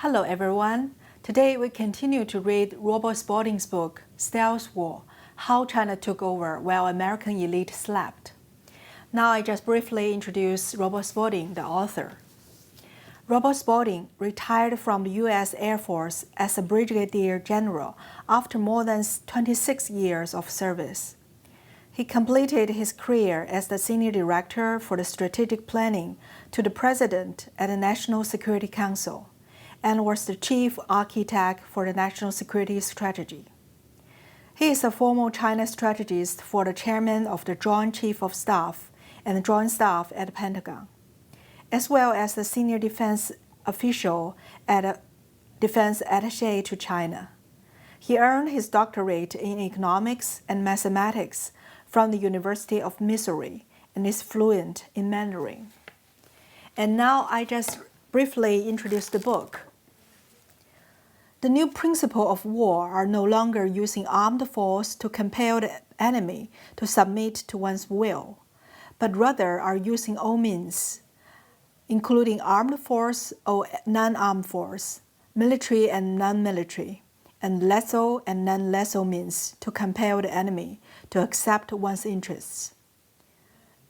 Hello everyone. Today we continue to read Robert Spalding's book, Stealth War, How China Took Over While American Elite Slept. Now I just briefly introduce Robert Spalding, the author. Robert Spalding retired from the U.S. Air Force as a brigadier general after more than 26 years of service. He completed his career as the senior director for the strategic planning to the president at the National Security Council, and was the chief architect for the national security strategy. He is a former China strategist for the chairman of the Joint Chief of Staff and the Joint Staff at the Pentagon, as well as the senior defense official at a defense attaché to China. He earned his doctorate in economics and mathematics from the University of Missouri and is fluent in Mandarin. And now I just briefly introduce the book. The new principles of war are no longer using armed force to compel the enemy to submit to one's will, but rather are using all means, including armed force or non-armed force, military and non-military, and lethal and non-lethal means to compel the enemy to accept one's interests.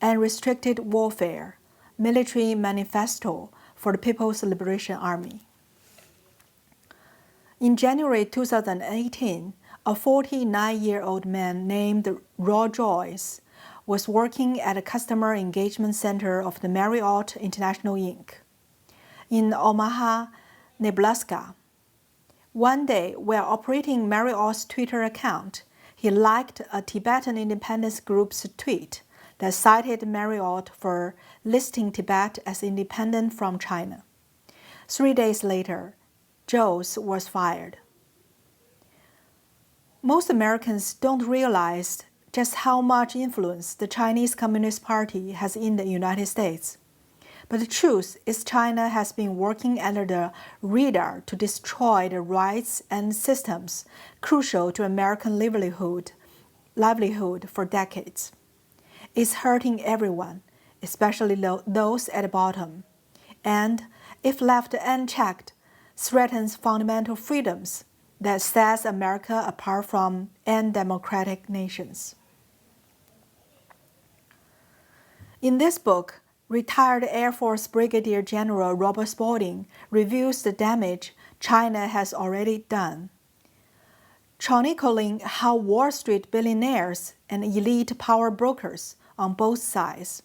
Unrestricted warfare, military manifesto for the People's Liberation Army. In January 2018, a 49-year-old man named Roy Joyce was working at a customer engagement center of the Marriott International Inc. in Omaha, Nebraska. One day, while operating Marriott's Twitter account, he liked a Tibetan independence group's tweet that cited Marriott for listing Tibet as independent from China. 3 days later, Joyce was fired. Most Americans don't realize just how much influence the Chinese Communist Party has in the United States. But the truth is China has been working under the radar to destroy the rights and systems crucial to American livelihood for decades. It's hurting everyone, especially those at the bottom, and, if left unchecked, threatens fundamental freedoms that sets America apart from undemocratic nations. In this book, retired Air Force Brigadier General Robert Spalding reviews the damage China has already done, chronicling how Wall Street billionaires and elite power brokers on both sides,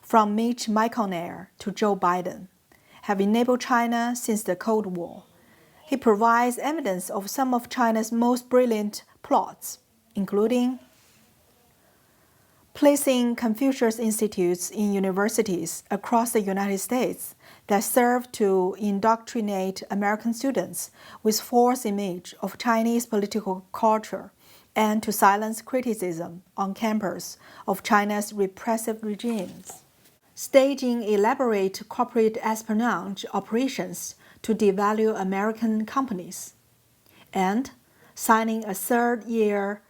from Mitch McConnell to Joe Biden, have enabled China since the Cold War. He provides evidence of some of China's most brilliant plots, including placing Confucius institutes in universities across the United States that serve to indoctrinate American students with false image of Chinese political culture and to silence criticism on campus of China's repressive regimes. Staging elaborate corporate espionage operations to devalue American companies, and signing a 30-year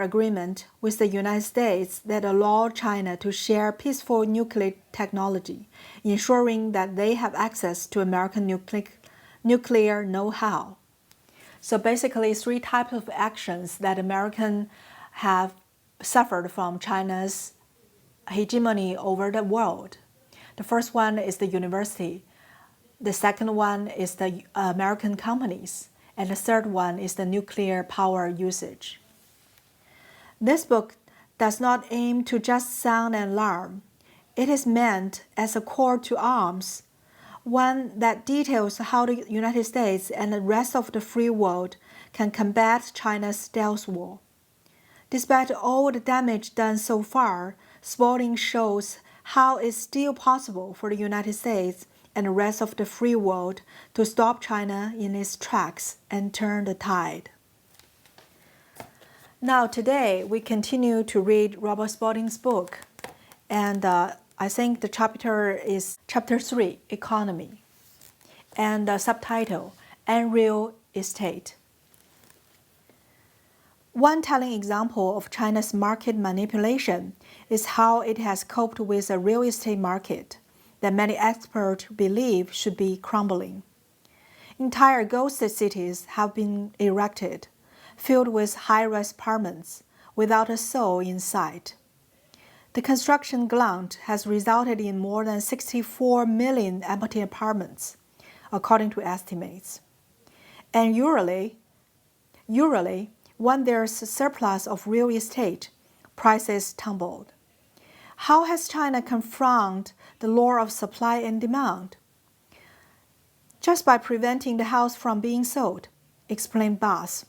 agreement with the United States that allowed China to share peaceful nuclear technology, ensuring that they have access to American nuclear know-how. So basically, 3 types of actions that Americans have suffered from China's hegemony over the world. The first one is the university. The second one is the American companies. And the third one is the nuclear power usage. This book does not aim to just sound an alarm. It is meant as a call to arms, one that details how the United States and the rest of the free world can combat China's stealth war. Despite all the damage done so far, Spalding shows how it's still possible for the United States and the rest of the free world to stop China in its tracks and turn the tide. Now today, we continue to read Robert Spalding's book, and I think the chapter is Chapter 3, Economy, and the subtitle, Unreal Estate. One telling example of China's market manipulation is how it has coped with a real estate market that many experts believe should be crumbling. Entire ghost cities have been erected, filled with high-rise apartments, without a soul in sight. The construction glut has resulted in more than 64 million empty apartments, according to estimates. And usually, when there's a surplus of real estate, prices tumbled. How has China confronted the law of supply and demand? Just by preventing the house from being sold, explained Boss,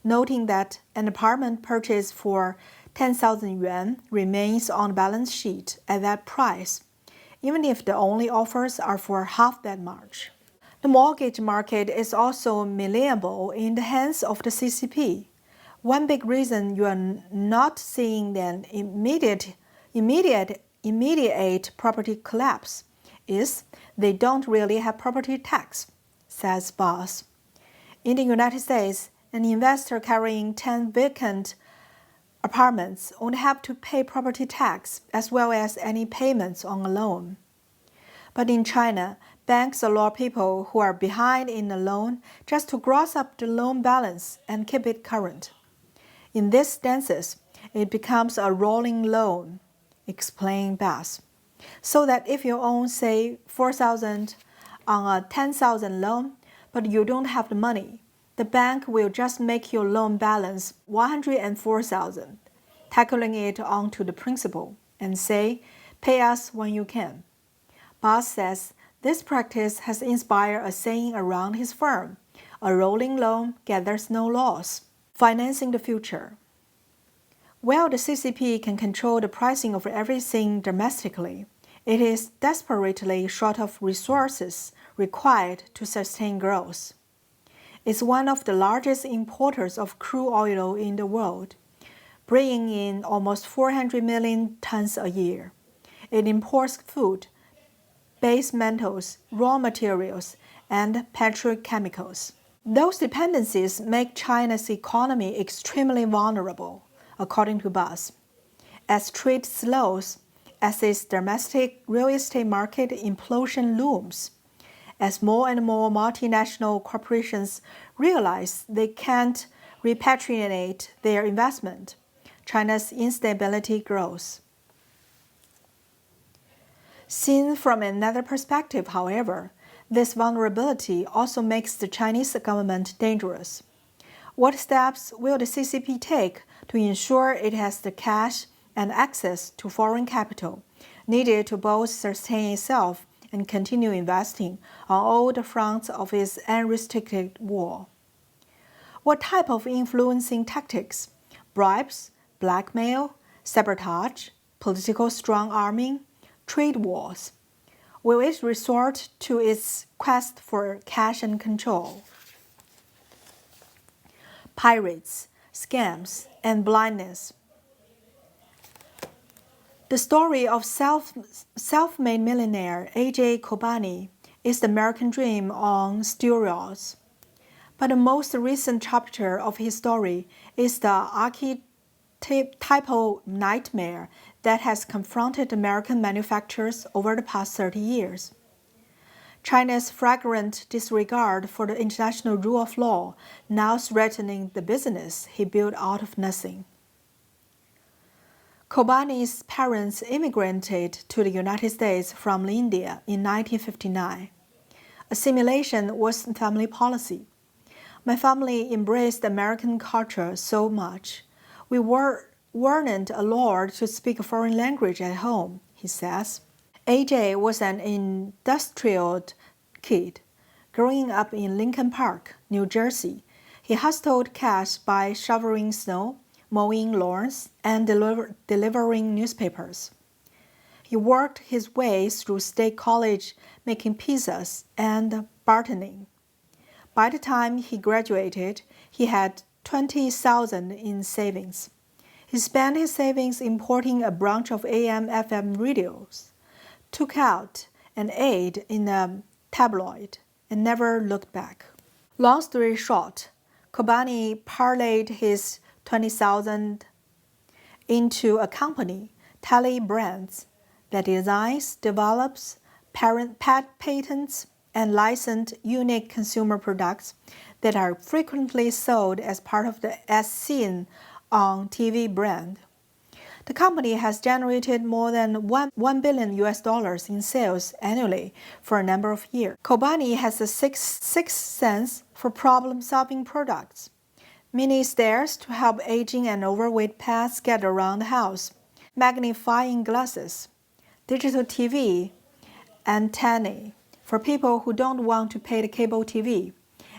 noting that an apartment purchased for 10,000 yuan remains on the balance sheet at that price, even if the only offers are for half that much. The mortgage market is also malleable in the hands of the CCP. One big reason you are not seeing an immediate property collapse is they don't really have property tax, says Boss. In the United States, an investor carrying 10 vacant apartments only have to pay property tax as well as any payments on a loan. But in China, banks allow people who are behind in a loan just to gross up the loan balance and keep it current. In these stances, it becomes a rolling loan, explained Bass. So that if you own, say, 4,000 on a 10,000 loan, but you don't have the money, the bank will just make your loan balance 104,000, tackling it onto the principal, and say, pay us when you can. Bass says this practice has inspired a saying around his firm, a rolling loan gathers no loss, financing the future. While the CCP can control the pricing of everything domestically, it is desperately short of resources required to sustain growth. It's one of the largest importers of crude oil in the world, bringing in almost 400 million tons a year. It imports food, base metals, raw materials, and petrochemicals. Those dependencies make China's economy extremely vulnerable, according to Bass. As trade slows, as its domestic real estate market implosion looms, as more and more multinational corporations realize they can't repatriate their investment, China's instability grows. Seen from another perspective, however, this vulnerability also makes the Chinese government dangerous. What steps will the CCP take to ensure it has the cash and access to foreign capital needed to both sustain itself and continue investing on all the fronts of its unrestricted war? What type of influencing tactics, bribes, blackmail, sabotage, political strong-arming, trade wars, will it resort to its quest for cash and control? Pirates, scams, and blindness. The story of self-made millionaire A.J. Kobani is the American dream on steroids. But the most recent chapter of his story is the archetypal nightmare that has confronted American manufacturers over the past 30 years. China's flagrant disregard for the international rule of law now threatening the business he built out of nothing. Kobani's parents immigrated to the United States from India in 1959. Assimilation was family policy. My family embraced American culture so much. We weren't allowed to speak a foreign language at home, he says. AJ was an industrial kid. Growing up in Lincoln Park, New Jersey, he hustled cash by shoveling snow, mowing lawns, and delivering newspapers. He worked his way through State College making pizzas and bartending. By the time he graduated, he had 20,000 in savings. He spent his savings importing a bunch of AM/FM radios, took out an ad in a tabloid, and never looked back. Long story short, Kobani parlayed his 20,000 into a company, Tally Brands, that designs, develops, patents, and licensed unique consumer products that are frequently sold as part of the As Seen on TV brand. The company has generated more than $1 billion in sales annually for a number of years. Kobani has a sixth sense for problem-solving products. Mini stairs to help aging and overweight pets get around the house, magnifying glasses, digital TV, antennae for people who don't want to pay the cable TV,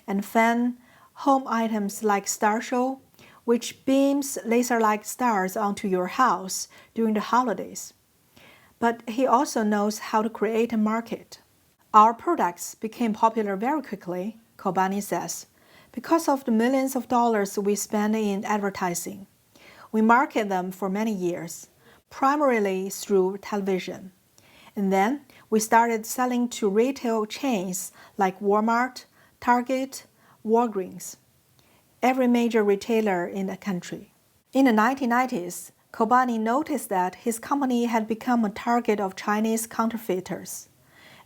and fun home items like Star Show, which beams laser-like stars onto your house during the holidays. But he also knows how to create a market. Our products became popular very quickly, Kobani says, because of the millions of dollars we spend in advertising. We market them for many years, primarily through television. And then we started selling to retail chains like Walmart, Target, Walgreens, every major retailer in the country. In the 1990s, Kobani noticed that his company had become a target of Chinese counterfeiters.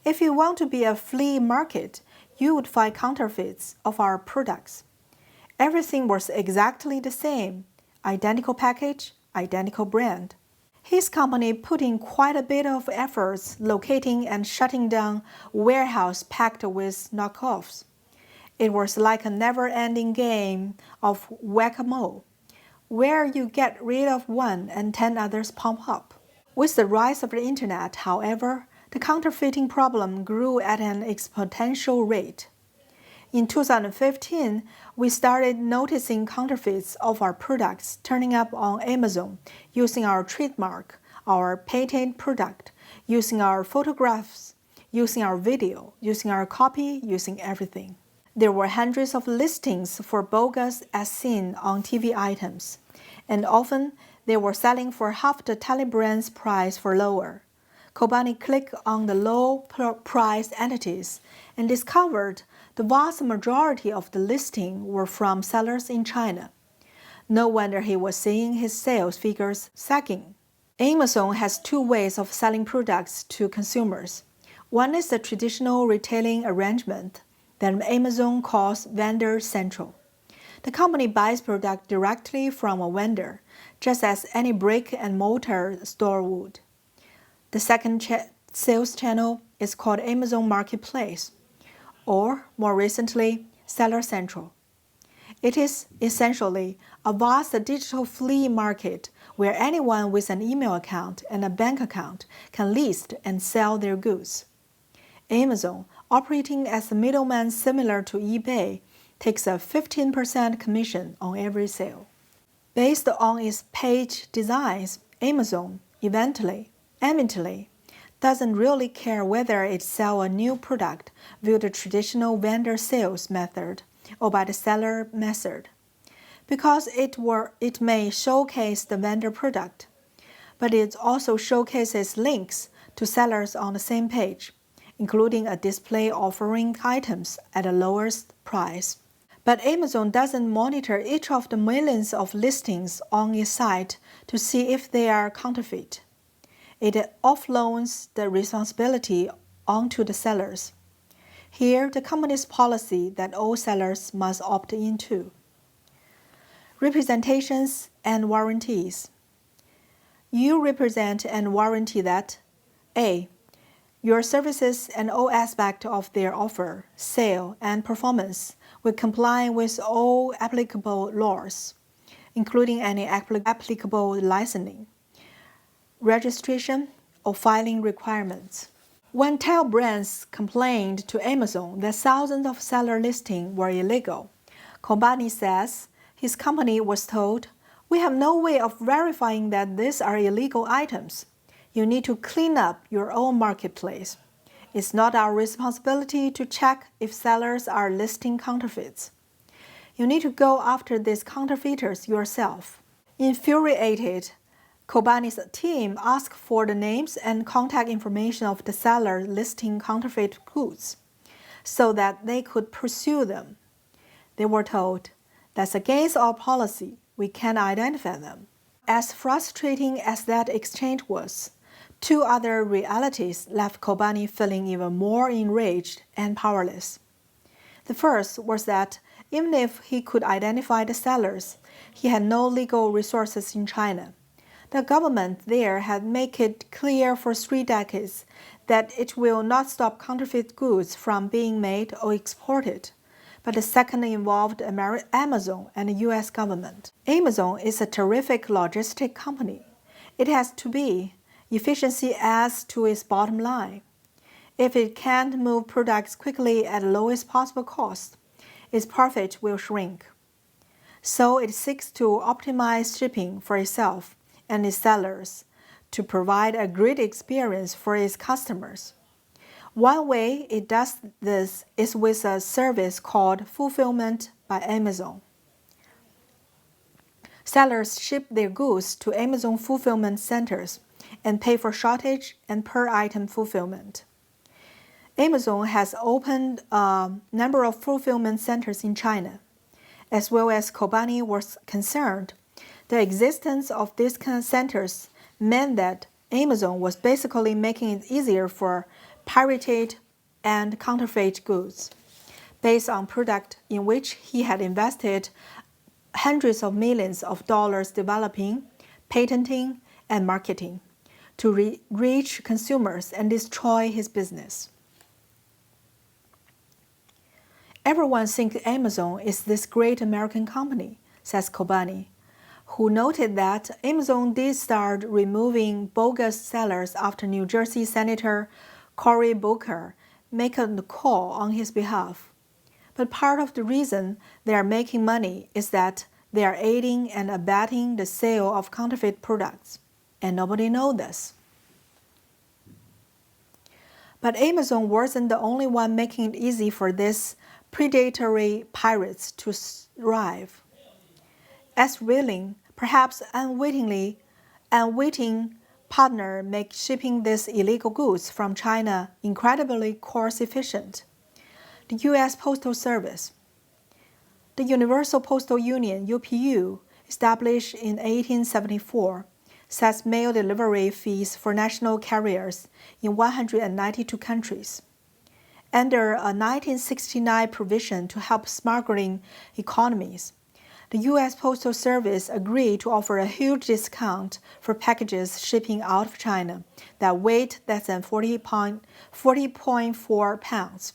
If you want to be a flea market, you would find counterfeits of our products. Everything was exactly the same, identical package, identical brand. His company put in quite a bit of efforts locating and shutting down warehouses packed with knockoffs. It was like a never-ending game of whack-a-mole, where you get rid of one and 10 others pop up. With the rise of the internet, however, the counterfeiting problem grew at an exponential rate. In 2015, we started noticing counterfeits of our products turning up on Amazon using our trademark, our patented product, using our photographs, using our video, using our copy, using everything. There were hundreds of listings for bogus As Seen on TV items, and often they were selling for half the telebrand's price for lower. Kobani clicked on the low-priced entities and discovered the vast majority of the listings were from sellers in China. No wonder he was seeing his sales figures sagging. Amazon has two ways of selling products to consumers. One is the traditional retailing arrangement that Amazon calls Vendor Central. The company buys product directly from a vendor, just as any brick-and-mortar store would. The second sales channel is called Amazon Marketplace, or more recently, Seller Central. It is essentially a vast digital flea market where anyone with an email account and a bank account can list and sell their goods. Amazon, operating as a middleman similar to eBay, takes a 15% commission on every sale. Based on its page designs, Amazon evidently doesn't really care whether it sells a new product via the traditional vendor sales method or by the seller method, because it may showcase the vendor product, but it also showcases links to sellers on the same page, including a display offering items at a lowest price. But Amazon doesn't monitor each of the millions of listings on its site to see if they are counterfeit. It offloads the responsibility onto the sellers. Here, the company's policy that all sellers must opt into. Representations and warranties. You represent and warranty that A. Your services and all aspects of their offer, sale, and performance will comply with all applicable laws, including any applicable licensing, registration, or filing requirements. When tail brands complained to Amazon that thousands of seller listings were illegal, Kobani says his company was told, "We have no way of verifying that these are illegal items. You need to clean up your own marketplace. It's not our responsibility to check if sellers are listing counterfeits. You need to go after these counterfeiters yourself." Infuriated, Kobani's team asked for the names and contact information of the seller listing counterfeit goods so that they could pursue them. They were told, "That's against our policy. We can't identify them." As frustrating as that exchange was, Two other realities left Kobani feeling even more enraged and powerless. The first was that even if he could identify the sellers, he had no legal resources in China. The government there had made it clear for 3 decades that it will not stop counterfeit goods from being made or exported. But the second involved Amazon and the U.S. government. Amazon is a terrific logistic company. It has to be. Efficiency adds to its bottom line. If it can't move products quickly at the lowest possible cost, its profit will shrink. So it seeks to optimize shipping for itself and its sellers to provide a great experience for its customers. One way it does this is with a service called Fulfillment by Amazon. Sellers ship their goods to Amazon fulfillment centers and pay for shortage and per-item fulfillment. Amazon has opened a number of fulfillment centers in China. As well as Kobani was concerned, the existence of these centers meant that Amazon was basically making it easier for pirated and counterfeit goods, based on product in which he had invested hundreds of millions of dollars developing, patenting, and marketing to reach consumers and destroy his business. Everyone thinks Amazon is this great American company, says Kobani, who noted that Amazon did start removing bogus sellers after New Jersey Senator Cory Booker made a call on his behalf. But part of the reason they are making money is that they are aiding and abetting the sale of counterfeit products, and nobody knows this. But Amazon wasn't the only one making it easy for these predatory pirates to thrive. As willing, perhaps unwitting partner make shipping these illegal goods from China incredibly cost efficient. The U.S. Postal Service. The Universal Postal Union, UPU, established in 1874, sets mail delivery fees for national carriers in 192 countries. Under a 1969 provision to help smuggling economies, the U.S. Postal Service agreed to offer a huge discount for packages shipping out of China that weighed less than 40.4 pounds.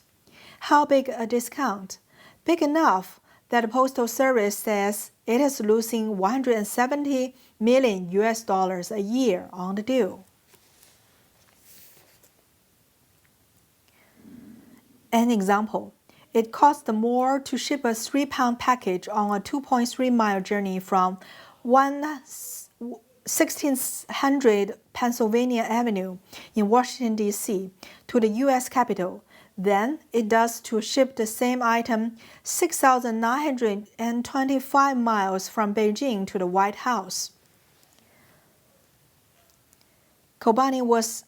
How big a discount? Big enough that the Postal Service says it is losing $170 million a year on the deal. An example. It costs more to ship a 3-pound package on a 2.3-mile journey from 1600 Pennsylvania Avenue in Washington, D.C. to the U.S. Capitol than it does to ship the same item 6,925 miles from Beijing to the White House. Kobani was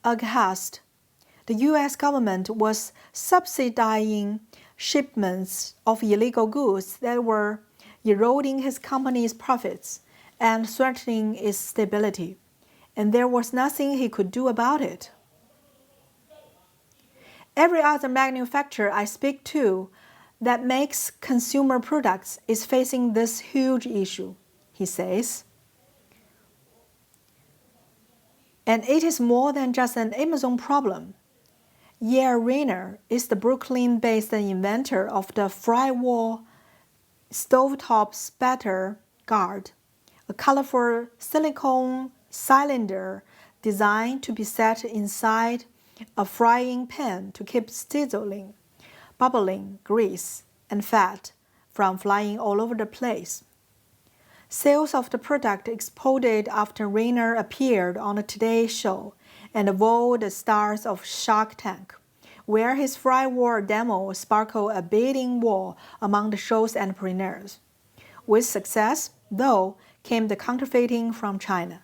aghast. The U.S. government was subsidizing shipments of illegal goods that were eroding his company's profits and threatening its stability, and there was nothing he could do about it. Every other manufacturer I speak to that makes consumer products is facing this huge issue, he says. And it is more than just an Amazon problem. Yair Rayner is the Brooklyn-based inventor of the Frywall stovetop spatter guard, a colorful silicone cylinder designed to be set inside a frying pan to keep sizzling, bubbling grease and fat from flying all over the place. Sales of the product exploded after Rayner appeared on the Today Show and wowed the stars of Shark Tank, where his Frywall demo sparkled a bidding war among the show's entrepreneurs. With success, though, came the counterfeiting from China.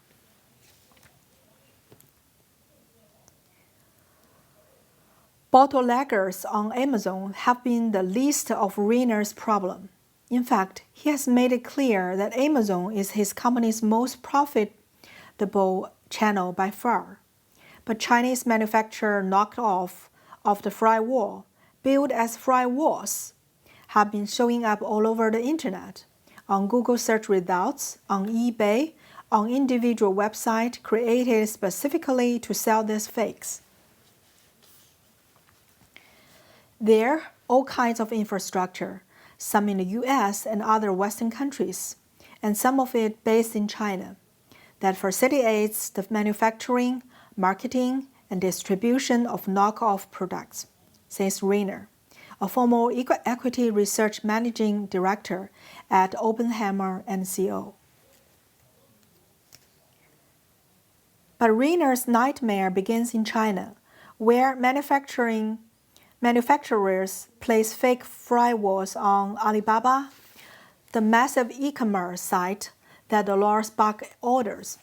Bootleggers on Amazon have been the least of Rayner's problem. In fact, he has made it clear that Amazon is his company's most profitable channel by far. But Chinese manufacturer knockoff of the fry wall, billed as fry walls, have been showing up all over the internet, on Google search results, on eBay, on individual websites created specifically to sell these fakes. There are all kinds of infrastructure, some in the US and other Western countries, and some of it based in China, that facilitates the manufacturing, marketing, and distribution of knockoff products, says Rainer, a former equity research managing director at Oppenheimer & Co. But Rainer's nightmare begins in China, where manufacturers place fake fry walls on Alibaba, the massive e-commerce site that allows bulk orders.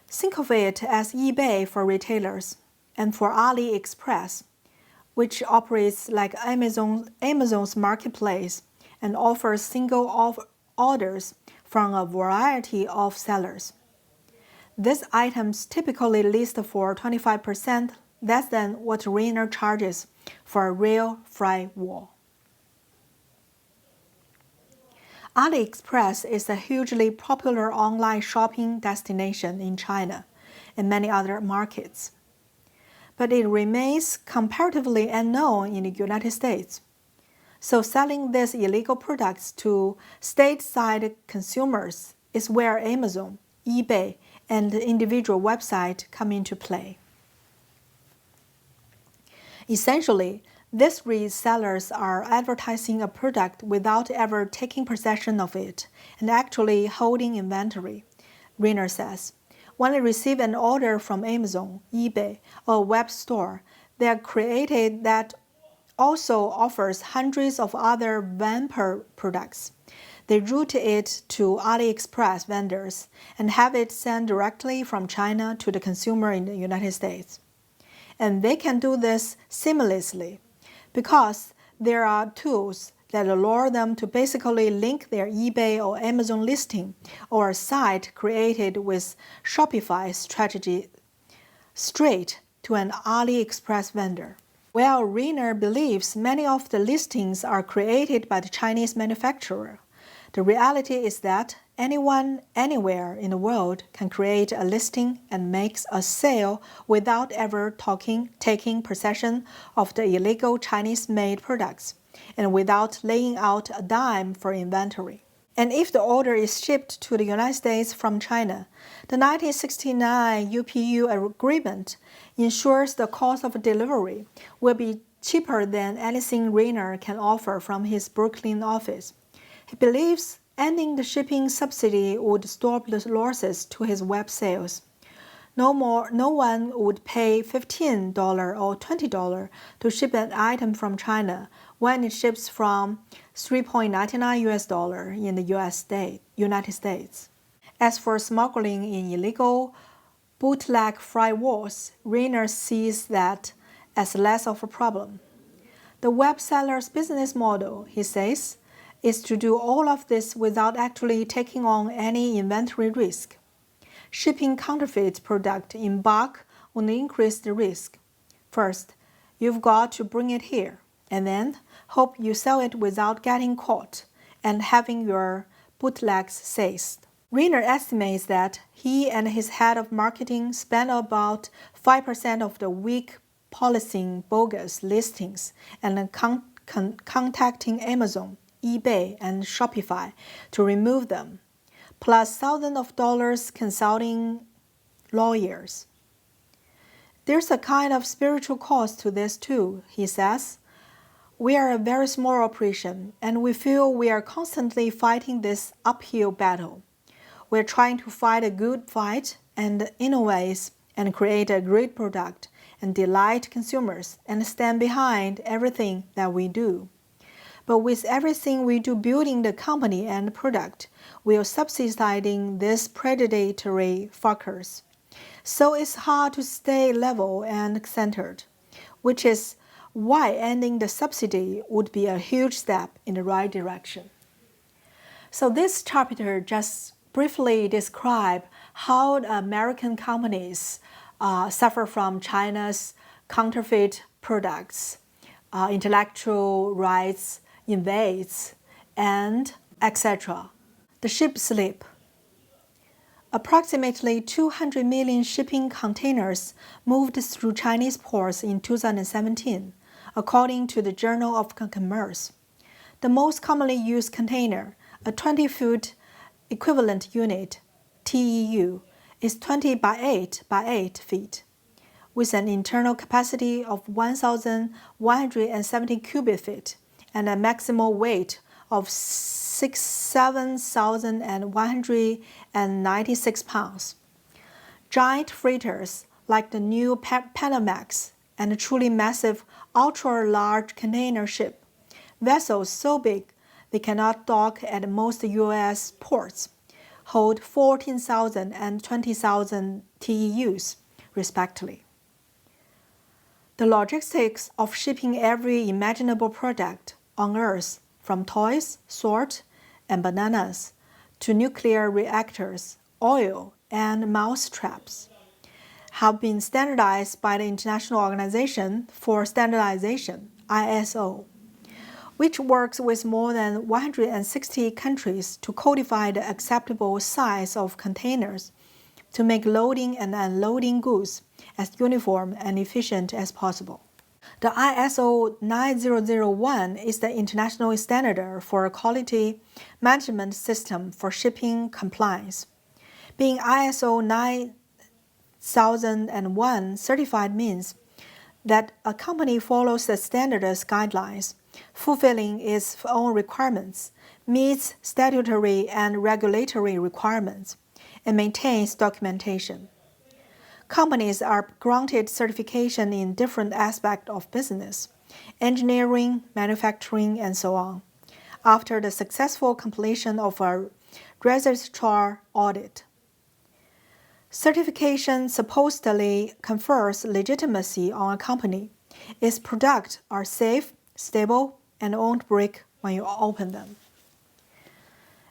Think of it as eBay for retailers, and for AliExpress, which operates like Amazon's marketplace and offers single orders from a variety of sellers. These items typically list for 25% less than what Rainer charges for a real fry wall. AliExpress is a hugely popular online shopping destination in China and many other markets, but it remains comparatively unknown in the United States. So selling these illegal products to stateside consumers is where Amazon, eBay, and individual websites come into play. Essentially, these resellers are advertising a product without ever taking possession of it and actually holding inventory, Rainer says. When they receive an order from Amazon, eBay, or a web store, they are created that also offers hundreds of other vampire products. They route it to AliExpress vendors and have it sent directly from China to the consumer in the United States. And they can do this seamlessly because there are tools that allow them to basically link their eBay or Amazon listing or a site created with Shopify strategy straight to an AliExpress vendor. While Rainer believes many of the listings are created by the Chinese manufacturer, the reality is that anyone, anywhere in the world can create a listing and make a sale without ever taking possession of the illegal Chinese-made products and without laying out a dime for inventory. And if the order is shipped to the United States from China, the 1969 UPU agreement ensures the cost of delivery will be cheaper than anything Rainer can offer from his Brooklyn office. He believes ending the shipping subsidy would stop the losses to his web sales. No one would pay $15 or $20 to ship an item from China when it ships from $3.99 in the United States. As for smuggling in illegal bootleg fry walls, Rainer sees that as less of a problem. The web seller's business model, he says, is to do all of this without actually taking on any inventory risk. Shipping counterfeit product in bulk will increase the risk. First, you've got to bring it here, and then hope you sell it without getting caught and having your bootlegs seized. Rainer estimates that he and his head of marketing spend about 5% of the week policing bogus listings and contacting Amazon, eBay, and Shopify to remove them, plus thousands of dollars consulting lawyers. There's a kind of spiritual cost to this too, he says. We are a very small operation, and we feel we are constantly fighting this uphill battle. We're trying to fight a good fight and innovate and create a great product and delight consumers and stand behind everything that we do. But with everything we do building the company and product, we are subsidizing these predatory fuckers. So it's hard to stay level and centered, which is why ending the subsidy would be a huge step in the right direction. So this chapter just briefly describes how American companies suffer from China's counterfeit products, intellectual rights invades, and etc. The ship slip. Approximately 200 million shipping containers moved through Chinese ports in 2017, according to the Journal of Commerce. The most commonly used container, a 20-foot equivalent unit, TEU, is 20 by 8 by 8 feet, with an internal capacity of 1,170 cubic feet and a maximal weight of 7,196 pounds. Giant freighters like the new Panamax and truly massive ultra-large container ship, vessels so big they cannot dock at most U.S. ports, hold 14,000 and 20,000 TEUs, respectively. The logistics of shipping every imaginable product on Earth, from toys, salt, and bananas, to nuclear reactors, oil, and mousetraps, have been standardized by the International Organization for Standardization, ISO, which works with more than 160 countries to codify the acceptable size of containers to make loading and unloading goods as uniform and efficient as possible. The ISO 9001 is the international standard for a quality management system for shipping compliance. Being ISO 9001 certified means that a company follows the standard's guidelines, fulfilling its own requirements, meets statutory and regulatory requirements, and maintains documentation. Companies are granted certification in different aspects of business, engineering, manufacturing, and so on, after the successful completion of a registrar audit. Certification supposedly confers legitimacy on a company. Its products are safe, stable, and won't break when you open them.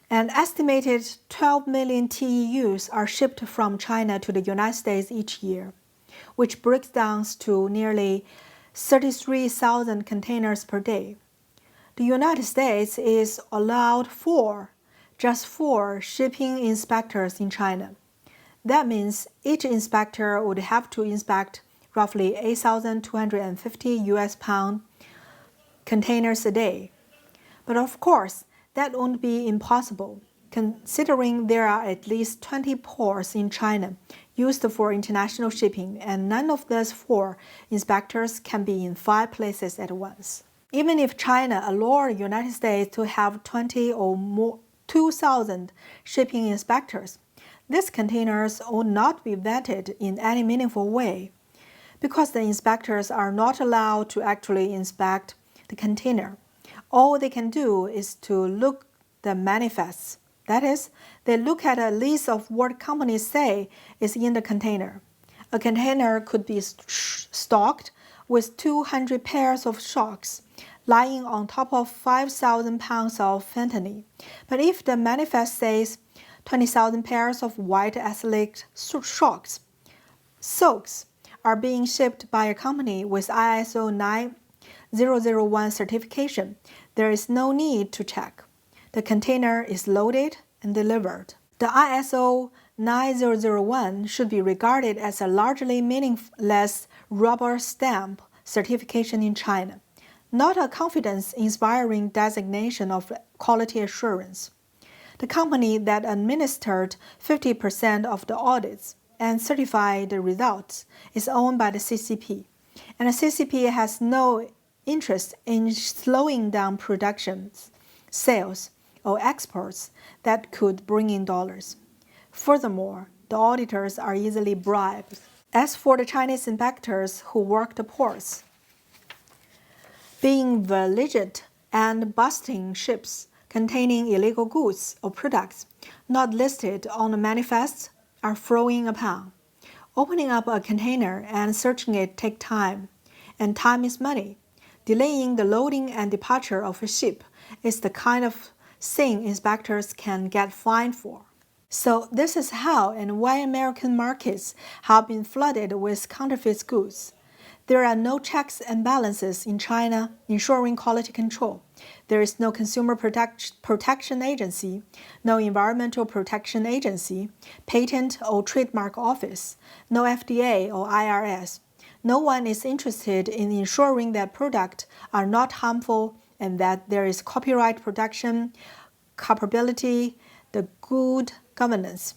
An estimated 12 million TEUs are shipped from China to the United States each year, which breaks down to nearly 33,000 containers per day. The United States is allowed just four shipping inspectors in China. That means each inspector would have to inspect roughly 8,250 US pound containers a day. But of course, that won't be impossible, considering there are at least 20 ports in China used for international shipping, and none of those four inspectors can be in 5 places at once. Even if China allowed the United States to have 20 or more 2,000 shipping inspectors, these containers would not be vetted in any meaningful way, because the inspectors are not allowed to actually inspect the container. All they can do is to look the manifests. That is, they look at a list of what companies say is in the container. A container could be stocked with 200 pairs of socks lying on top of 5,000 pounds of fentanyl. But if the manifest says 20,000 pairs of white athletic socks are being shipped by a company with ISO 9001 certification, there is no need to check. The container is loaded and delivered. The ISO 9001 should be regarded as a largely meaningless rubber stamp certification in China, not a confidence-inspiring designation of quality assurance. The company that administered 50% of the audits and certified the results is owned by the CCP, and the CCP has no interest in slowing down production, sales, or exports that could bring in dollars. Furthermore, the auditors are easily bribed. As for the Chinese inspectors who work the ports, being vigilant and busting ships containing illegal goods or products not listed on the manifest are frowned upon. Opening up a container and searching it take time, and time is money. Delaying the loading and departure of a ship is the kind of thing inspectors can get fined for. So this is how and why American markets have been flooded with counterfeit goods. There are no checks and balances in China ensuring quality control. There is no Consumer Protection Agency, no Environmental Protection Agency, Patent or Trademark Office, no FDA or IRS. No one is interested in ensuring that products are not harmful and that there is copyright protection, culpability, the good governance.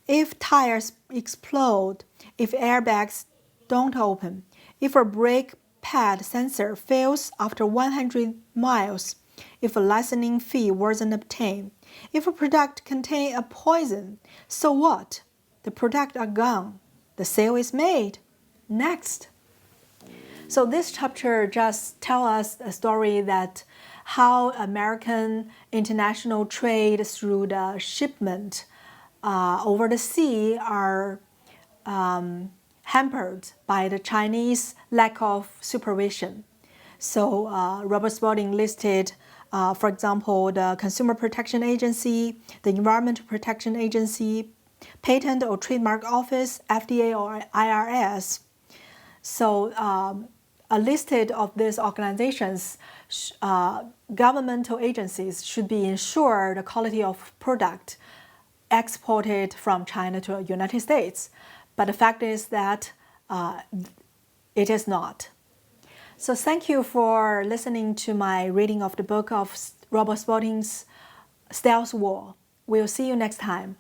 If tires explode, if airbags don't open, if a brake pad sensor fails after 100 miles, if a licensing fee wasn't obtained, if a product contains a poison, so what? The product are gone. The sale is made. Next. So this chapter just tells us a story that how American international trade through the shipment over the sea are hampered by the Chinese lack of supervision. So Robert Spalding listed, for example, the Consumer Protection Agency, the Environmental Protection Agency, Patent or Trademark Office, FDA or IRS. So a list of these organizations, governmental agencies should be ensure the quality of product exported from China to the United States. But the fact is that it is not. So thank you for listening to my reading of the book of Robert Spalding's Stealth War. We'll see you next time.